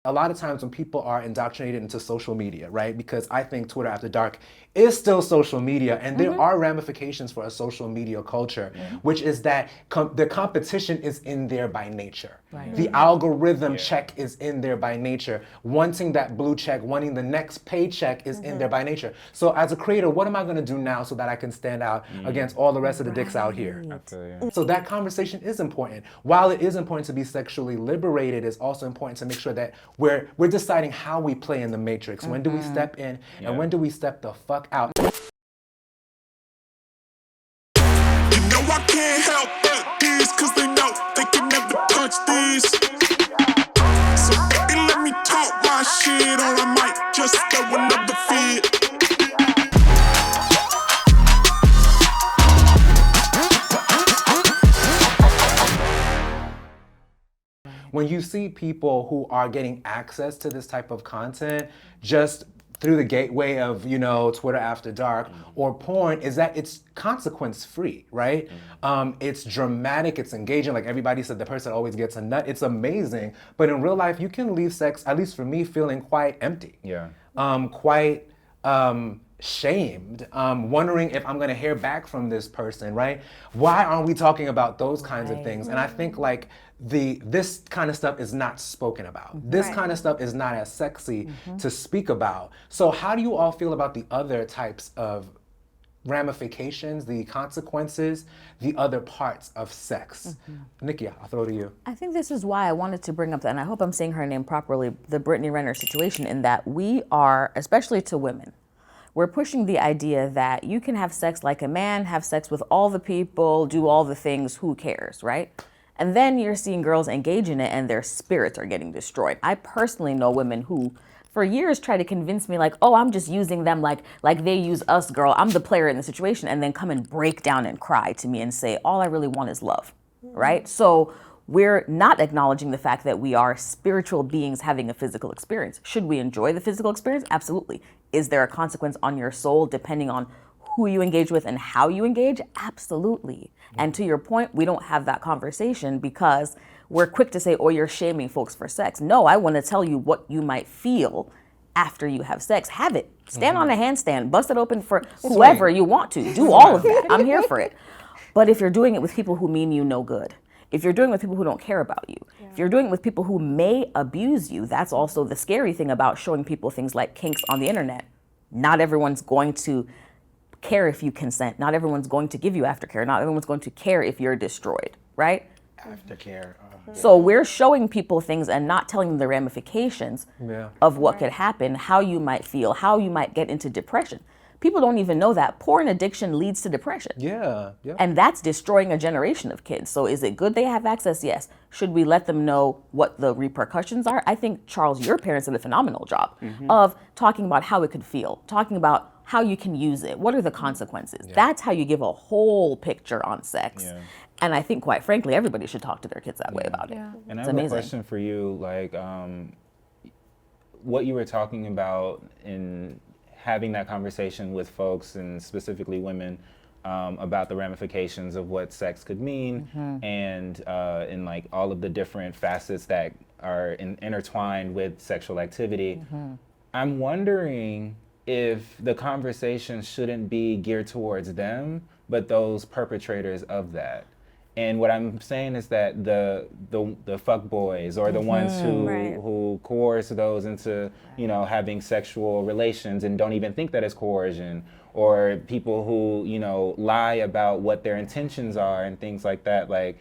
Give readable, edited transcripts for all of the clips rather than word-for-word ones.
a lot of times when people are indoctrinated into social media, right? Because I think Twitter After Dark is still social media, and there are ramifications for a social media culture, which is that the competition is in there by nature. Right. The algorithm check is in there by nature. Wanting that blue check, wanting the next paycheck is in there by nature. So as a creator, what am I gonna do now so that I can stand out against all the rest of the dicks out here? I feel you. So that conversation is important. While it is important to be sexually liberated, it's also important to make sure that we're deciding how we play in the matrix. When do we step in and when do we step the fuck out? You know I can't help but these, cause they know they can never touch these. So baby, let me talk my shit, or I might just throw another fit. When you see people who are getting access to this type of content just through the gateway of, you know, Twitter After Dark or porn, is that it's consequence free, right? It's dramatic, it's engaging. Like everybody said, the person always gets a nut. It's amazing. But in real life, you can leave sex, at least for me, feeling quite empty. Yeah. Quite shamed, wondering if I'm gonna hear back from this person, right? Why aren't we talking about those kinds of things? And I think like this kind of stuff is not spoken about. This kind of stuff is not as sexy to speak about. So how do you all feel about the other types of ramifications, the consequences, the other parts of sex? Nikki, I'll throw it to you. I think this is why I wanted to bring up that, and I hope I'm saying her name properly, the Brittany Renner situation, in that we are, especially to women, we're pushing the idea that you can have sex like a man, have sex with all the people, do all the things, who cares, right? And then you're seeing girls engage in it and their spirits are getting destroyed. I personally know women who for years try to convince me like, oh, I'm just using them like they use us, girl. I'm the player in the situation, and then come and break down and cry to me and say, all I really want is love, right? So we're not acknowledging the fact that we are spiritual beings having a physical experience. Should we enjoy the physical experience? Absolutely. Is there a consequence on your soul depending on who you engage with and how you engage? Absolutely. And to your point, we don't have that conversation because we're quick to say, oh, you're shaming folks for sex. No, I want to tell you what you might feel after you have sex. Have it. Stand on a handstand, bust it open for whoever you want to. Do all of that. I'm here for it. But if you're doing it with people who mean you no good, if you're doing it with people who don't care about you, if you're doing it with people who may abuse you, that's also the scary thing about showing people things like kinks on the internet. Not everyone's going to care if you consent. Not everyone's going to give you aftercare. Not everyone's going to care if you're destroyed, right? Aftercare. So we're showing people things and not telling them the ramifications of what could happen, how you might feel, how you might get into depression. People don't even know that porn addiction leads to depression. Yeah. And that's destroying a generation of kids. So is it good they have access? Yes. Should we let them know what the repercussions are? I think, Charles, your parents did a phenomenal job of talking about how it could feel, talking about how you can use it. What are the consequences? That's how you give a whole picture on sex. And I think, quite frankly, everybody should talk to their kids that way about it. And I It's have amazing. a question for you, like what you were talking about in having that conversation with folks, and specifically women, about the ramifications of what sex could mean, and in like all of the different facets that are intertwined with sexual activity. I'm wondering if the conversation shouldn't be geared towards them, but those perpetrators of that. And what I'm saying is that the fuck boys, or the ones who coerce those into, you know, having sexual relations and don't even think that it's coercion, or people who, you know, lie about what their intentions are and things like that, like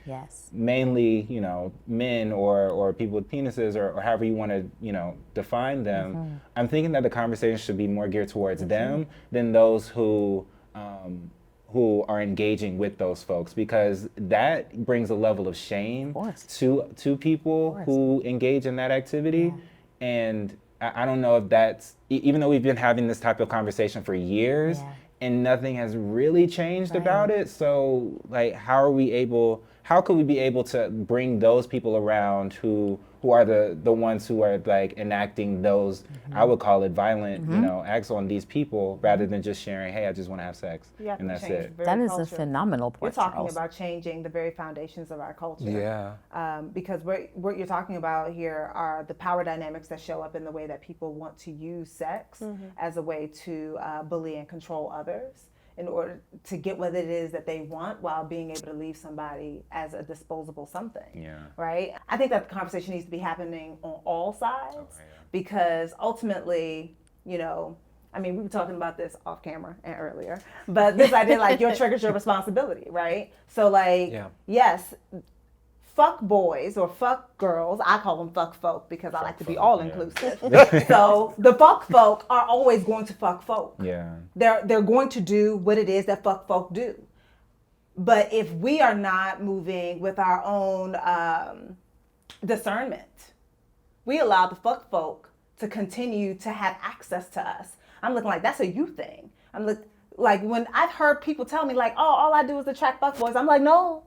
mainly, you know, men or people with penises, or however you want to, you know, define them. I'm thinking that the conversation should be more geared towards them than those who are engaging with those folks, because that brings a level of shame to people who engage in that activity. And I don't know if that's, even though we've been having this type of conversation for years and nothing has really changed about it. So like, how could we be able to bring those people around who who are the ones who are like enacting those, I would call it violent, you know, acts on these people, rather than just sharing, hey, I just want to have sex, and that's it. That is a phenomenal point. You're talking Charles. about changing the very foundations of our culture. Yeah. Because what you're talking about here are the power dynamics that show up in the way that people want to use sex as a way to bully and control others in order to get what it is that they want, while being able to leave somebody as a disposable something. Yeah. Right? I think that the conversation needs to be happening on all sides, because ultimately, you know, I mean, we were talking about this off camera and earlier, but this idea, like, your trigger's your responsibility, right? So, like, yes, fuck boys or fuck girls, I call them fuck folk because I like to be all inclusive. So the fuck folk are always going to fuck folk. Yeah. They're going to do what it is that fuck folk do. But if we are not moving with our own discernment, we allow the fuck folk to continue to have access to us. I'm looking like that's a you thing. Like when I've heard people tell me like, oh, all I do is attract fuck boys. I'm like, no,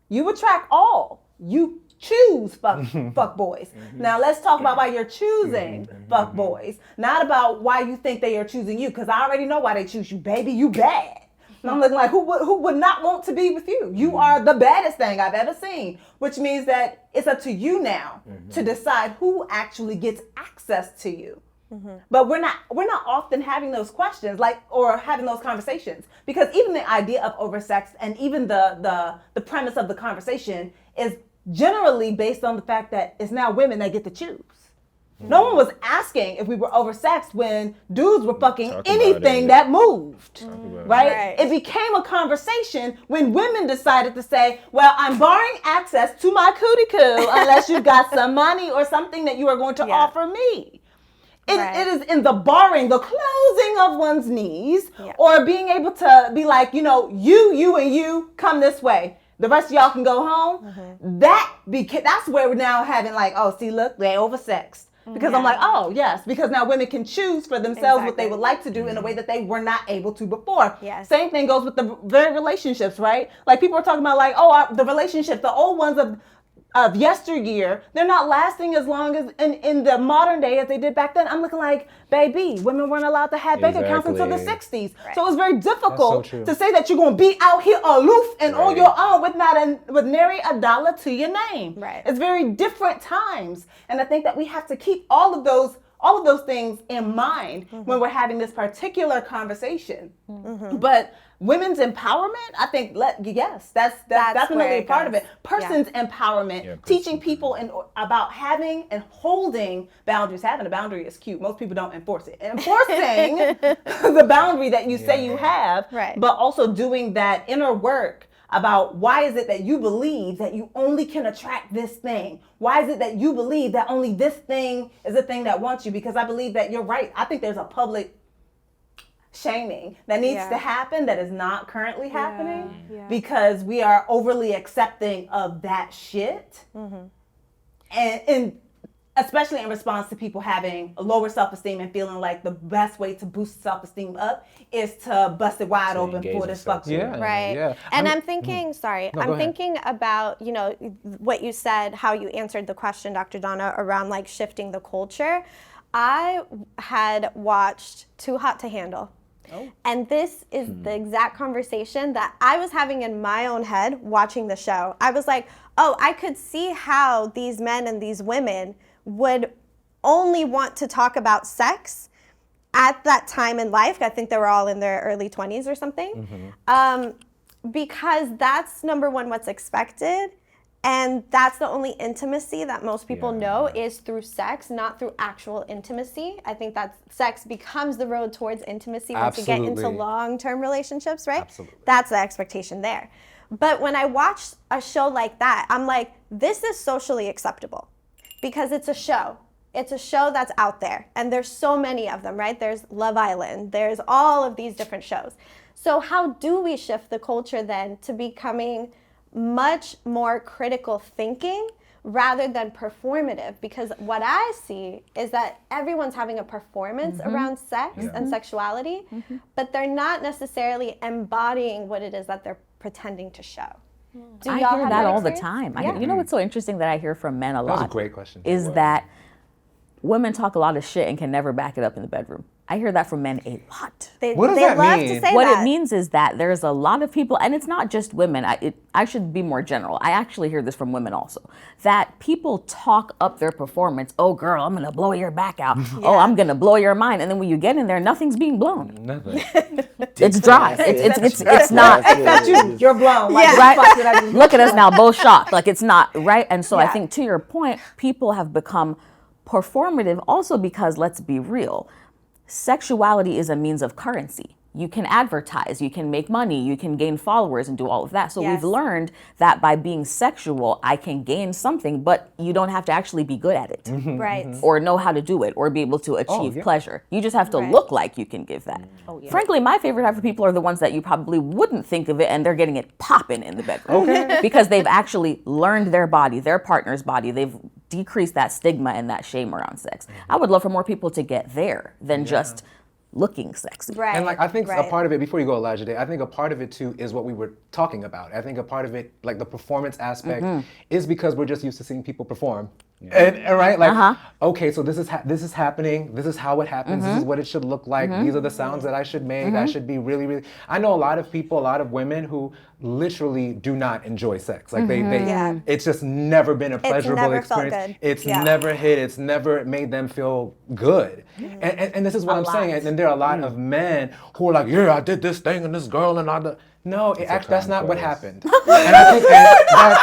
you attract all. You choose fuck boys. Now let's talk about why you're choosing fuck boys, not about why you think they are choosing you, because I already know why they choose you, baby. You bad. And I'm looking like, who would not want to be with you? You are the baddest thing I've ever seen, which means that it's up to you now to decide who actually gets access to you. But we're not often having those questions, like, or having those conversations, because even the idea of oversex and even the premise of the conversation is generally based on the fact that it's now women that get to choose. No one was asking if we were oversexed when dudes were fucking anything that moved, right? It became a conversation when women decided to say, well, I'm barring access to my cootie coo unless you've got some money or something that you are going to offer me. It is in the barring, the closing of one's knees, or being able to be like, you know, you and you come this way. The rest of y'all can go home. That's where we're now having like, oh, see, look, they oversexed. Because I'm like, oh, yes, because now women can choose for themselves what they would like to do in a way that they were not able to before. Same thing goes with the very relationships, right? Like people are talking about like, oh, the relationships, the old ones of yesteryear, they're not lasting as long as in the modern day as they did back then. I'm looking like, baby, women weren't allowed to have bank accounts until the 60s. So it's very difficult to say that you're going to be out here aloof and on your own with nary a dollar to your name. It's very different times. And I think that we have to keep all of those things in mind when we're having this particular conversation. But women's empowerment, I think, that's definitely a part of it. Person's empowerment, teaching people about having and holding boundaries. Having a boundary is cute. Most people don't enforce it. Enforcing the boundary that you say you have, but also doing that inner work about why is it that you believe that you only can attract this thing? Why is it that you believe that only this thing is the thing that wants you? Because I believe that you're right. I think there's a public shaming that needs to happen that is not currently happening because we are overly accepting of that shit. And especially in response to people having a lower self-esteem and feeling like the best way to boost self-esteem up is to bust it wide open for this fuck shit. And I'm thinking, I'm thinking about, you know, what you said, how you answered the question, Dr. Donna, around like shifting the culture. I had watched Too Hot to Handle. And this is the exact conversation that I was having in my own head watching the show. I was like, oh, I could see how these men and these women would only want to talk about sex at that time in life. I think they were all in their early 20s or something. Because that's, number one, what's expected. And that's the only intimacy that most people know is through sex, not through actual intimacy. I think that sex becomes the road towards intimacy once you get into long-term relationships, right? That's the expectation there. But when I watch a show like that, I'm like, this is socially acceptable because it's a show. It's a show that's out there. And there's so many of them, right? There's Love Island. There's all of these different shows. So how do we shift the culture then to becoming much more critical thinking rather than performative? Because what I see is that everyone's having a performance around sex and sexuality, but they're not necessarily embodying what it is that they're pretending to show. Do I y'all hear have that all the experience? time. Yeah. You know what's so interesting that I hear from men a lot? That was a great question. Is that women talk a lot of shit and can never back it up in the bedroom. I hear that from men a lot. What does they that love mean? to say What that. it means is that there's a lot of people, and it's not just women. I should be more general. I actually hear this from women also. That people talk up their performance. Oh, girl, I'm gonna blow your back out. Oh, I'm gonna blow your mind. And then when you get in there, nothing's being blown. Nothing. It's dry. It's not. You're blown. Like, Yeah. fuck did I just Look at us now, both shocked. Like it's not right. And so I Yeah. think to your point, people have become performative also because, let's be real, sexuality is a means of currency. You can advertise, you can make money, you can gain followers and do all of that. So Yes. we've learned that by being sexual, I can gain something, but you don't have to actually be good at it Right. or know how to do it or be able to achieve yeah. pleasure. You just have to Right. look like you can give that. Frankly, my favorite type of people are the ones that you probably wouldn't think of it and they're getting it popping in the bedroom. Because they've actually learned their body, their partner's body. They've decreased that stigma and that shame around sex. I would love for more people to get there than just looking sexy. Right. And like I think a right. part of it, before you go, Elijahdā, I think a part of it too is what we were talking about. I think a part of it, like the performance aspect, is because we're just used to seeing people perform. And right, like okay, so this is happening. This is how it happens. This is what it should look like. These are the sounds that I should make. I should be really, really. I know a lot of people, a lot of women who literally do not enjoy sex. Like they Yeah. it's just never been a pleasurable never felt experience. good. It's Yeah. never hit. It's never made them feel good. And this is what I'm saying. And there are a lot of men who are like, yeah, I did this thing and this girl and all the. No, that's not what happened. And I think that's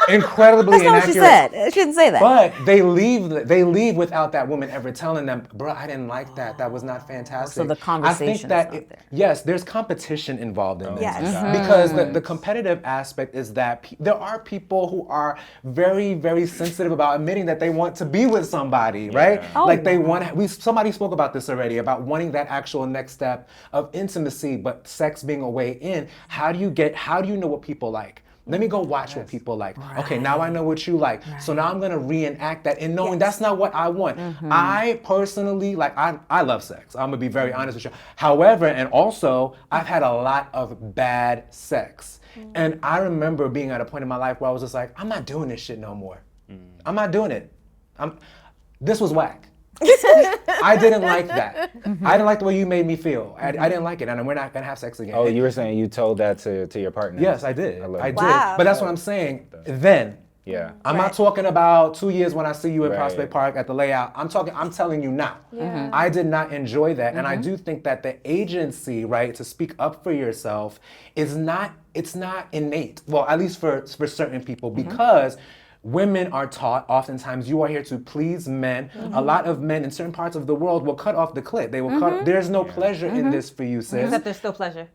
incredibly That's not what she inaccurate. said. I shouldn't say that. But they leave without that woman ever telling them, bro, I didn't like that. That was not fantastic. So the conversation I is think that not there. yes, there's competition involved in this. Yes. Because the competitive aspect is that there are people who are very, very sensitive about admitting that they want to be with somebody, right? Like they want. Somebody spoke about this already, about wanting that actual next step of intimacy, but sex being a way in. How do you know what people like? Let me go watch what people like. Okay, now I know what you like. So now I'm gonna reenact that and knowing that's not what I want. I personally, like, I love sex. I'm gonna be very honest with you. However, and also, I've had a lot of bad sex. And I remember being at a point in my life where I was just like, I'm not doing this shit no more. I'm not doing it. This was whack. I didn't like that. I didn't like the way you made me feel. I didn't like it, and we're not gonna have sex again. Oh, you were saying you told that to your partner? Yes, I did. love I it. did. Wow. But that's what I'm saying. Then. Yeah. I'm not talking about 2 years when I see you in Right. Prospect Park at the layout. I'm telling you now. I did not enjoy that. And I do think that the agency, right, to speak up for yourself it's not innate. Well, at least for certain people, because women are taught oftentimes you are here to please men. A lot of men in certain parts of the world will cut off the clit. They will cut. There's no pleasure in this for you, sis. Except there's still pleasure.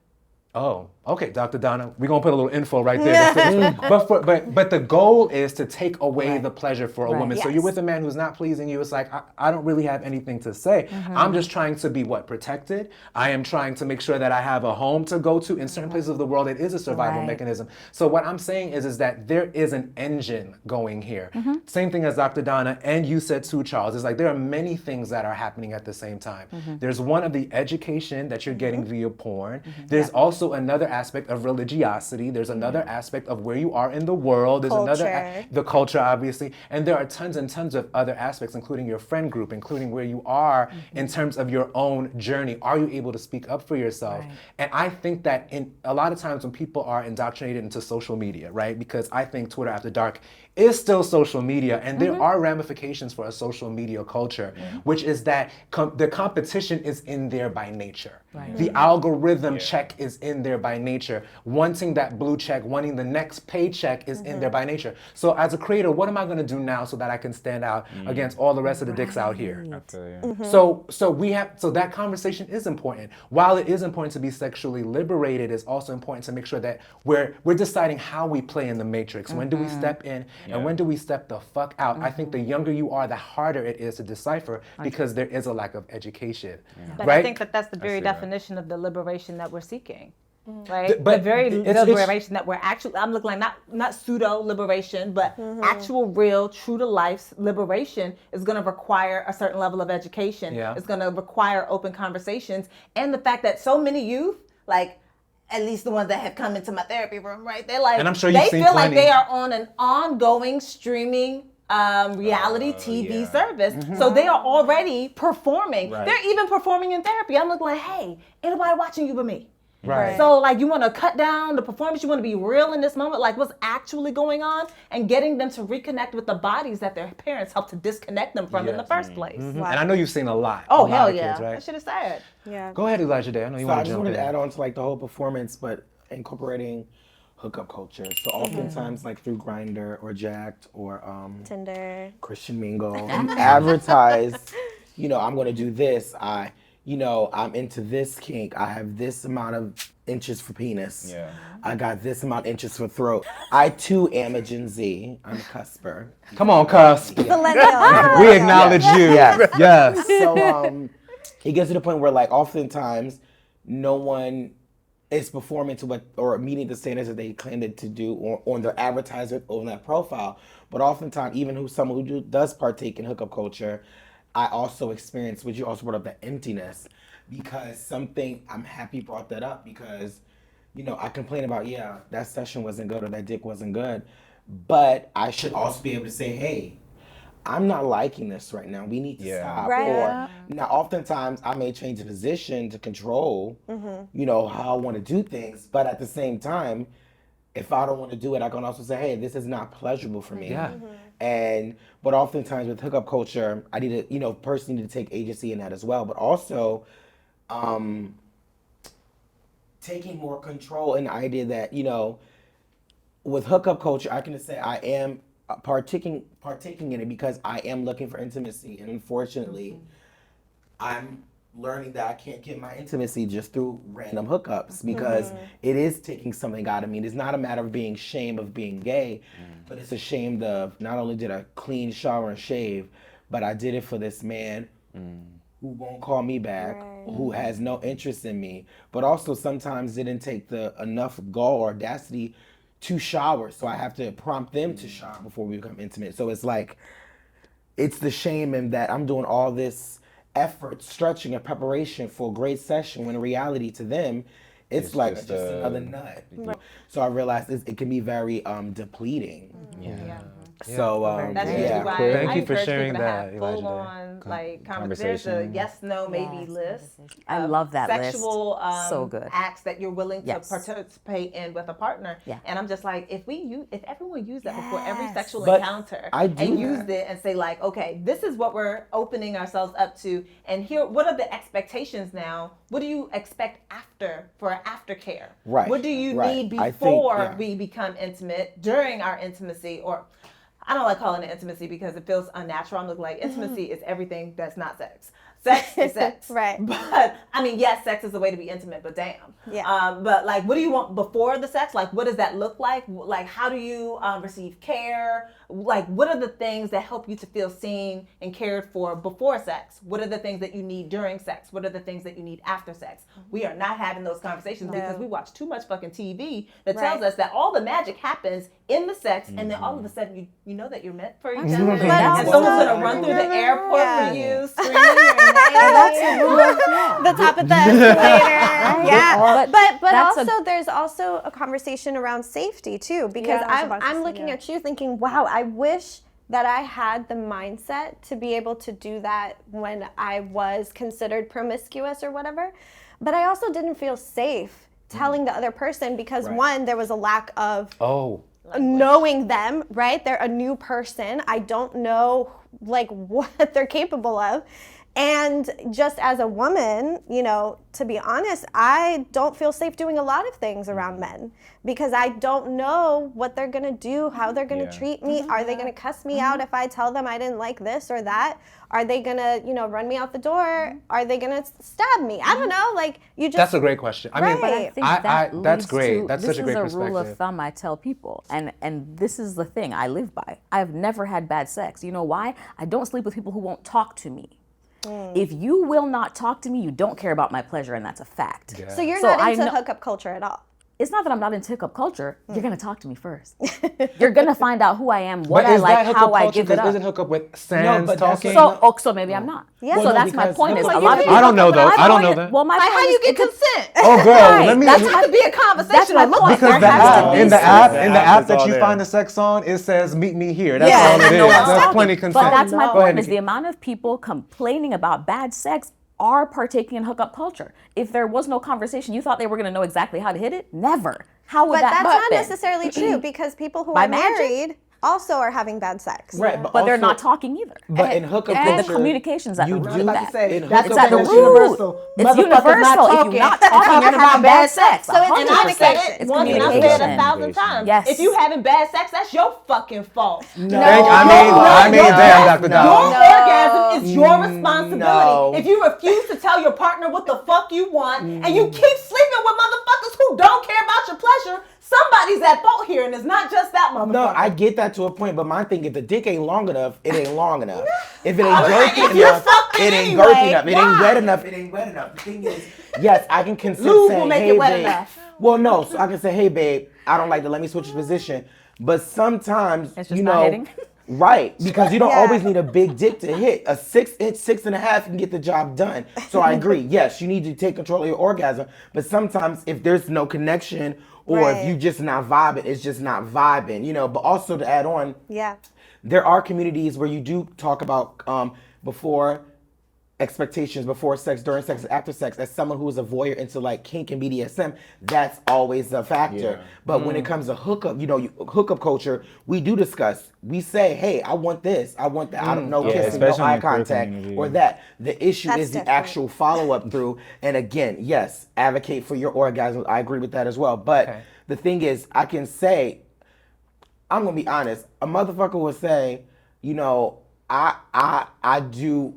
Oh, okay, Dr. Donna. We're gonna put a little info right there. but the goal is to take away the pleasure for a woman. So Yes. you're with a man who's not pleasing you. It's like I don't really have anything to say. I'm just trying to be protected. I am trying to make sure that I have a home to go to. In certain places of the world, it is a survival mechanism. So what I'm saying is that there is an engine going here. Same thing as Dr. Donna and you said too, Charles. It's like there are many things that are happening at the same time. There's one of the education that you're getting via porn. There's also another aspect of religiosity. There's another aspect of where you are in the world. There's Culture. the culture, obviously. And there are tons and tons of other aspects, including your friend group, including where you are in terms of your own journey. Are you able to speak up for yourself? And I think that in a lot of times when people are indoctrinated into social media, right? Because I think Twitter After Dark is still social media, and there are ramifications for a social media culture, which is that the competition is in there by nature. The algorithm check is in there by nature. Wanting that blue check, wanting the next paycheck is in there by nature. So as a creator, what am I gonna do now so that I can stand out against all the rest of the dicks out here? I feel you. So that conversation is important. While it is important to be sexually liberated, it's also important to make sure that we're deciding how we play in the matrix. When do we step in and when do we step the fuck out? I think the younger you are, the harder it is to decipher because there is a lack of education. But Right? I think that's the very see that. definition of the liberation that we're seeking. Right? But the very it's- liberation that we're actually, I'm looking like not pseudo liberation, but actual, real, true to life liberation is going to require a certain level of education. Yeah. It's going to require open conversations. And the fact that so many youth, like, at least the ones that have come into my therapy room, right? They're like, and I'm sure you've they seen feel like plenty. they are on an ongoing streaming reality TV service. So they are already performing. Right. They're even performing in therapy. I'm looking like, hey, ain't nobody watching you but me. Right. So like you want to cut down the performance, you want to be real in this moment, like what's actually going on, and getting them to reconnect with the bodies that their parents helped to disconnect them from in the first place. And I know you've seen a lot. Oh a lot hell of yeah, kids, right? that shit is sad. Yeah. Go ahead, Elijahdā. I know you So I want to just jump wanted in. to add on to like the whole performance, but incorporating hookup culture. So oftentimes like through Grindr or Jacked or Tinder. Christian Mingle and advertise, you know, I'm gonna do this. I'm into this kink. I have this amount of inches for penis. Yeah. I got this amount of inches for throat. I too am a Gen Z. I'm a cusper. Come on, Cusp. Millennial. We acknowledge you. Yes. Yes. So it gets to the point where like oftentimes no one is performing to what or meeting the standards that they claimed it to do on their advertisement or on that profile. But oftentimes, even someone who does partake in hookup culture, I also experience, which you also brought up, the emptiness, because I'm happy you brought that up, because, you know, I complain about, that session wasn't good or that dick wasn't good, but I should also be able to say, hey, I'm not liking this right now. We need to stop. Right. Or now, oftentimes, I may change the position to control, you know, how I want to do things, but at the same time, if I don't want to do it, I can also say, hey, this is not pleasurable for me. Yeah. But oftentimes with hookup culture, I need to, you know, personally need to take agency in that as well. But also, taking more control in the idea that, you know, with hookup culture, I can just say I am partaking in it because I am looking for intimacy. And unfortunately, I'm learning that I can't get my intimacy just through random hookups, because it is taking something out of me. It's not a matter of being shame of being gay, but it's ashamed of not only did I clean, shower, and shave, but I did it for this man who won't call me back, who has no interest in me, but also sometimes didn't take enough gall or audacity to shower. So I have to prompt them to shower before we become intimate. So it's like, it's the shame in that I'm doing all this effort, stretching, and preparation for a great session, when in reality to them, it's like just another nut. So I realized it can be very depleting. So That's yeah. usually why Thank I you for encourage sharing people to that, have full Elijahdā. on like Conversation. There's a yes, no, maybe list. I love that list. Sexual So good. acts that you're willing to Yes. participate in with a partner. Yeah. And I'm just like, if everyone used that before every sexual But encounter I do and that. used it and say like, okay, this is what we're opening ourselves up to, and here, what are the expectations now? What do you expect for aftercare? Right, What do you right. need I think, before yeah. we become intimate, during our intimacy, or I don't like calling it intimacy because it feels unnatural. I'm looking like intimacy is everything that's not sex. Sex is sex. Right. But I mean, yes, sex is a way to be intimate, but damn. Yeah. But like, what do you want before the sex? Like, what does that look like? Like, how do you receive care? Like, what are the things that help you to feel seen and cared for before sex? What are the things that you need during sex? What are the things that you need after sex? We are not having those conversations because we watch too much fucking TV that tells us that all the magic happens in the sex, and then all of a sudden you know that you're meant for each other, and someone's gonna run through the airport for you, screaming your name. The top of the escalator. Yeah. But that's also there's also a conversation around safety too, because Yeah, I was about to I'm say, looking yeah. at you thinking, wow, I wish that I had the mindset to be able to do that when I was considered promiscuous or whatever. But I also didn't feel safe telling the other person because one, there was a lack of knowing them, right? They're a new person. I don't know like what they're capable of. And just as a woman, you know, to be honest, I don't feel safe doing a lot of things around men because I don't know what they're going to do, how they're going to treat me. Are they going to cuss me out if I tell them I didn't like this or that? Are they going to, you know, run me out the door? Are they going to stab me? I don't know. Like, you just... That's a great question. I mean, Right. But I think that's leads great. to- That's such a great This is a rule perspective. of thumb I tell people, and this is the thing I live by. I've never had bad sex. You know why? I don't sleep with people who won't talk to me. If you will not talk to me, you don't care about my pleasure, and that's a fact. So you're So not I into know- hookup culture at all? it's not that I'm not into hookup culture. You're gonna talk to me first. You're gonna find out who I am, what But I is like, that hookup how I culture? give it 'Cause up. Isn't hookup with Sans but that's talking? So maybe I'm not. Yeah. So Well, no, that's my because- point. Is No, a but lot of you people. I don't know though. I don't know that. Well, my Like, point how is you get it's a- consent? Oh, girl, Right, let me. That's got to be a conversation. That's my Like, point. Because There has to be in the some- app, The in the app app is that all you there. find the sex on, it says "Meet me here." That's Yeah, all it no is. one's That's talking. plenty consent. But that's my Go ahead, point is Nikki. the amount of people complaining about bad sex are partaking in hookup culture. If there was no conversation, you thought they were going to know exactly how to hit it? Never. How would But that that's happen? not necessarily true because people who By are magic? married also are having bad sex. Right, But they're also- not talking either. But in hookup And the culture, communication's at the you root do of about that. to say, in that's It's hookup at the that's root. universal. It's Motherfuckers universal. not If talking you're not and talking, you're about having bad sex. So, and I've 100%. said it It's once and I've said it communication. 1,000 times. Yes. If you having bad sex, that's your fucking fault. No. I mean, damn, Dr. Your Donna. orgasm is your responsibility. No. If you refuse to tell your partner what the fuck you want and you keep sleeping with motherfuckers who don't care about your pleasure, somebody's at fault here, and it's not just that motherfucker. No, I get that to a point, but my thing, if the dick ain't long enough, it ain't long enough. If it ain't Like, girthy if you're enough, fucking it ain't anyway, girthy enough. It ain't why? wet enough. It ain't wet enough. The thing is, yes, I can consent Lube saying, will make hey, it wet babe. enough. Well, no, so I can say, hey, babe, I don't like to let me switch position. But sometimes, It's just you not know, hitting. right, because you don't Yeah. always need a big dick to hit. A 6-inch, 6.5 can get the job done. So I agree. Yes, you need to take control of your orgasm. But sometimes if there's no connection or if Right. you just not vibing, it's just not vibing, you know. But also to add on, Yeah. there are communities where you do talk about before expectations, before sex, during sex, and after sex. As someone who is a voyeur into like kink and BDSM, that's always a factor. Yeah. But when it comes to hookup, hookup culture, we do discuss. We say, hey, I want this, I want that. I don't know, Yeah, kissing, no especially in eye the queer contact, community. or that. The issue That's is the different. actual follow-up through. And again, yes, advocate for your orgasm. I agree with that as well. But Okay. the thing is, I can say, I'm gonna be honest. A motherfucker will say, you know, I do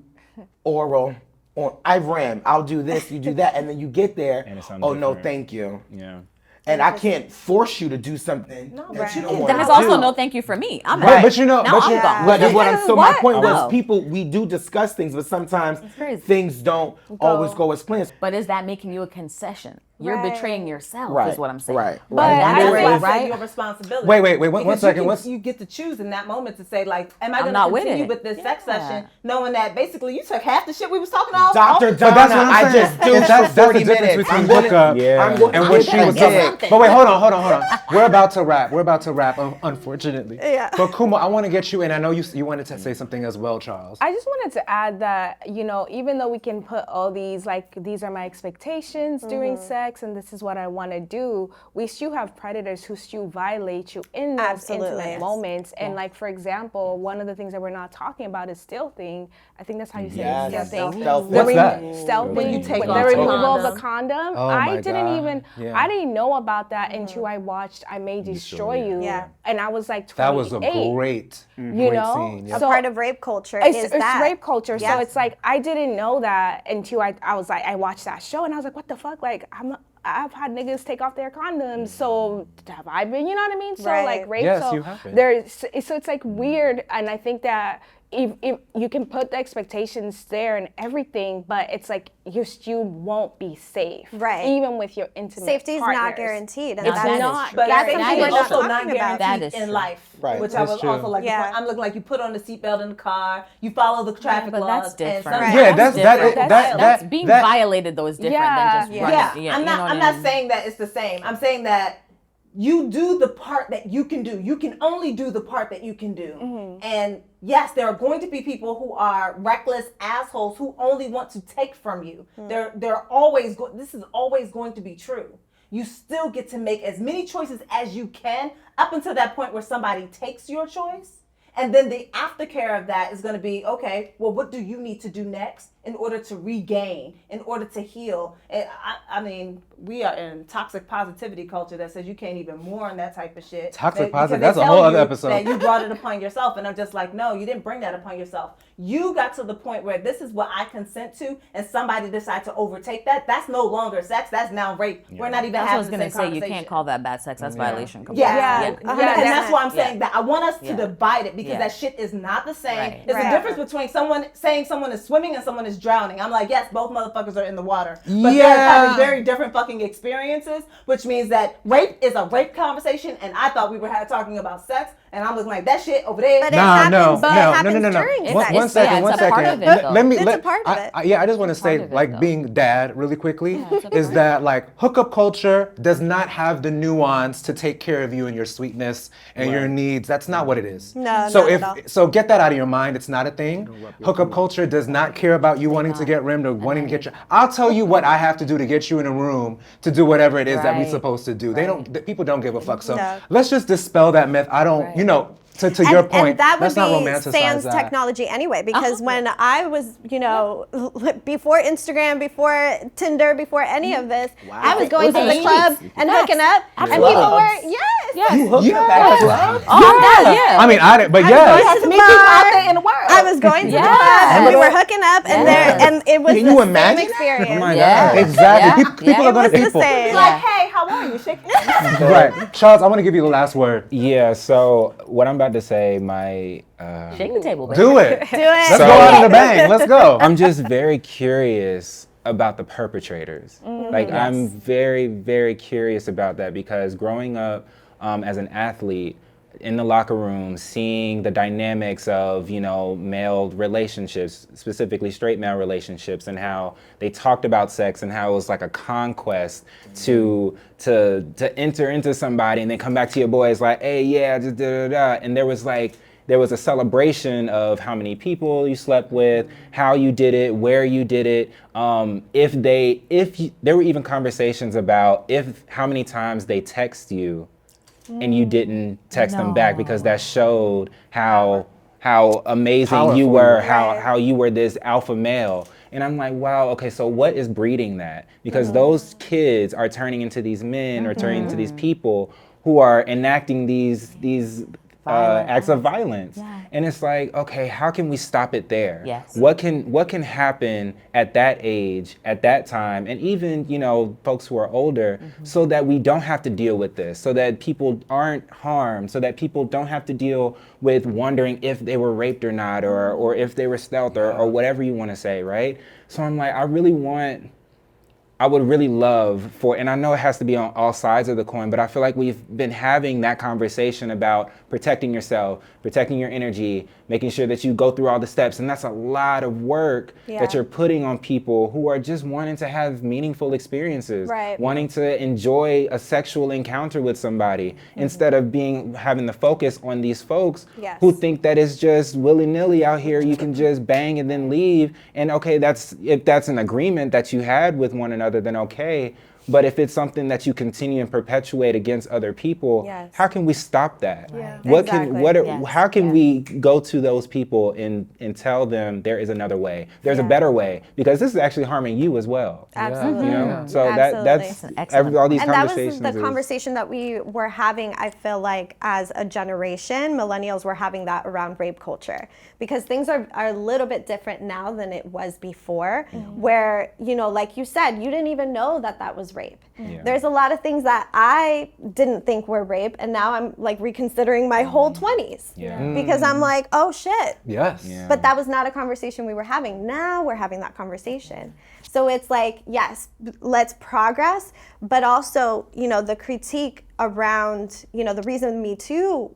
oral on I ram. I'll do this, you do that, and then you get there. And it's something Oh no, different. thank you. Yeah. And I can't force you to do something that you don't want Then to it's do. also no thank you for me. I'm Right, out. but you know, Now but I'm you, gone. But what I'm, so my What? point No. was, people, we do discuss things, but sometimes crazy. things don't always go as planned. But is that making you a concession? You're Right. betraying yourself, Right, is what I'm saying. right, But right. that's There the is- thing, That's right? your responsibility. Wait, one Because second. you get to choose in that moment to say, like, am I I'm going not to with continue it. with this sex Yeah. session, knowing that basically you took half the shit we was talking about? Dr. But that's what Donna, I'm I saying. just do And for that's the 40 difference minutes. between I'm gonna- hookup Yeah. I'm going and to what get she that was dick. talking. But wait, hold on. We're about to wrap. Unfortunately. Yeah. But Kumo, I want to get you in. I know you wanted to say something as well, Charles. I just wanted to add that, you know, even though we can put all these, like, these are my expectations during sex and this is what I want to do, we still have predators who still violate you in those Absolutely. intimate Yes. moments. And, like, for example, one of the things that we're not talking about is stealthing. I think that's how you say Yes, it, stealthing. stealthing. What's that? Stealthing. When you take the off the removal of the condom. condom. Oh I my didn't God. even, Yeah. I didn't know about that until I watched I May Destroy You. Yeah. And I was like 28. That was a great know? scene. Yeah. A part of rape culture It's is that. rape culture. Yes. So it's like I didn't know that until I was like I watched that show and I was like, what the fuck? Like I've had niggas take off their condoms, so have I been? You know what I mean? So Right. like rape. Yes, so you have been. so it's like weird, and I think that if you can put the expectations there and everything, but it's like you still won't be safe, Right. Even with your intimate Safety is partners. not guaranteed, and It's that's not. But that's that's something that we're is not also talking not about. That guaranteed is in true. life, Right. which That's I was true. also like. Yeah. I'm looking like you put on the seatbelt in the car, you follow the traffic but laws, that's different. and sometimes Yeah, that's different. that. That's being that- violated though is different than just Yeah. running. Yeah, you I'm know not. what I'm I not mean? saying that it's the same. I'm saying that you do the part that you can do. You can only do the part that you can do. And yes, there are going to be people who are reckless assholes who only want to take from you. They're always this is always going to be true. You still get to make as many choices as you can up until that point where somebody takes your choice. And then the aftercare of that is going to be, okay, well, what do you need to do next in order to regain, in order to heal? And I mean, we are in toxic positivity culture that says you can't even mourn that type of shit. Toxic Because positive, they that's a tell whole other you episode. That you brought it upon yourself. And I'm just like, no, you didn't bring that upon yourself. You got to the point where this is what I consent to, and somebody decided to overtake that. That's no longer sex. That's now rape. We're not even That's what I was having the gonna same say. You conversation. can't call that bad sex. That's violation. Yeah, completely. and that's why I'm saying Yeah. that I want us to Yeah. divide it because Yeah. that shit is not the same. Right. There's Right. a difference between someone saying someone is swimming and someone is is drowning. I'm like, yes, both motherfuckers are in the water. But they're having very different fucking experiences, which means that rape is a rape conversation, and I thought we were talking about sex, and I'm looking like, that shit over there. But it happens No. during One sex. second. It's a part of it, though. It's a part of it. I just want to say, of it, like, though. being dad really quickly, is that, like, hookup culture does not have the nuance to take care of you and your sweetness and your needs. That's not what it is. No, so not at all. So get that out of your mind. It's not a thing. Hookup culture does not care about you wanting to get rimmed or wanting to get your. I'll tell you what I have to do to get you in a room to do whatever it is that we're Right. supposed to do. People don't give a fuck. So No. let's just dispel that myth. I don't, you know. To your point, and that would let's not be romanticize sans that. technology anyway, because when I was, you know, before Instagram, before Tinder, before any of this, I was going to the club and hooking up, and people were, You hooked up at the club? Yeah. I mean, I didn't, but yes. Yes, meet people out there in the world. I was going to the club, and we were hooking up, and it was Can the you same imagine that? experience. Oh my Yeah. God. Exactly. Yeah. People Yeah. are going It to was people. the same. like, hey, how are you? Shaking Right. Charles, I want to give you the last word. Yeah, so what I'm about to say, Shake the table, baby. Do it. Do it. Let's go out in the bang. Let's go. I'm just very curious about the perpetrators. Like, I'm very, very curious about that, because growing up as an athlete, in the locker room, seeing the dynamics of, you know, male relationships, specifically straight male relationships, and how they talked about sex and how it was like a conquest to enter into somebody and then come back to your boys like, hey, yeah, just da da da. And there was a celebration of how many people you slept with, how you did it, where you did it. There were even conversations about how many times they text you and you didn't text them back, because that showed how amazing you were, how you were this alpha male. And I'm like, wow, okay, so what is breeding that? Because those kids are turning into these men or turning into these people who are enacting these acts of violence. And it's like, okay, how can we stop it there? Yes. What can happen at that age, at that time, and even, you know, folks who are older, so that we don't have to deal with this, so that people aren't harmed, so that people don't have to deal with wondering if they were raped or not, or if they were stealth, or whatever you want to say, right? So I'm like, I would really love for, and I know it has to be on all sides of the coin, but I feel like we've been having that conversation about protecting yourself, protecting your energy, making sure that you go through all the steps. And that's a lot of work that you're putting on people who are just wanting to have meaningful experiences, wanting to enjoy a sexual encounter with somebody, instead of having the focus on these folks who think that it's just willy-nilly out here. You can just bang and then leave. And okay, if that's an agreement that you had with one another, then okay. But if it's something that you continue and perpetuate against other people, how can we stop that? How can we go to those people and tell them there is another way? There's a better way, because this is actually harming you as well. Absolutely. You know? So that's all these and that conversations. was the conversation that we were having, I feel like, as a generation. Millennials were having that around rape culture, because things are a little bit different now than it was before, where, you know, like you said, you didn't even know that was rape. There's a lot of things that I didn't think were rape, and now I'm like reconsidering my whole 20s because I'm like, oh shit. Yes. But that was not a conversation we were having. Now we're having that conversation. So it's like, yes, let's progress, but also, you know, the critique around, you know, the reason Me Too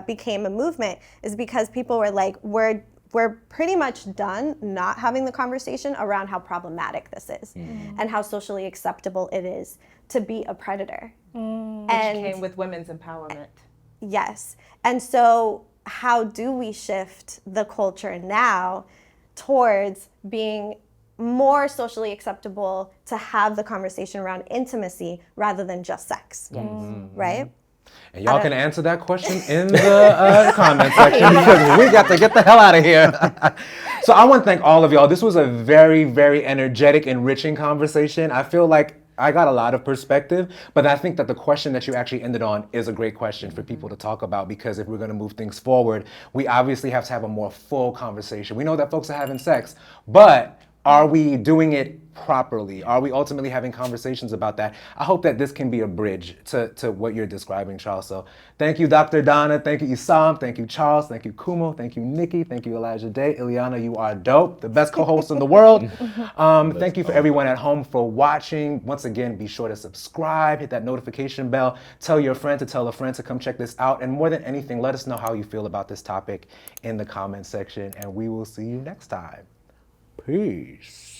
became a movement is because people were like, we're pretty much done not having the conversation around how problematic this is and how socially acceptable it is to be a predator. And came with women's empowerment. Yes. And so how do we shift the culture now towards being more socially acceptable to have the conversation around intimacy rather than just sex? Right? And y'all can answer that question in the comment section, because we got to get the hell out of here. So I want to thank all of y'all. This was a very, very energetic, enriching conversation. I feel like I got a lot of perspective, but I think that the question that you actually ended on is a great question for people to talk about, because if we're going to move things forward, we obviously have to have a more full conversation. We know that folks are having sex, but Are we doing it properly? Are we ultimately having conversations about that? I hope that this can be a bridge to what you're describing, Charles. So thank you, Dr. Donna. Thank you, Isaam. Thank you, Charles. Thank you, Kumo. Thank you, Nikki. Thank you, Elijahdā. Eliana, you are dope. The best co-host in the world. Thank you for everyone at home for watching. Once again, be sure to subscribe, hit that notification bell, tell your friend to tell a friend to come check this out. And more than anything, let us know how you feel about this topic in the comment section. And we will see you next time. Peace.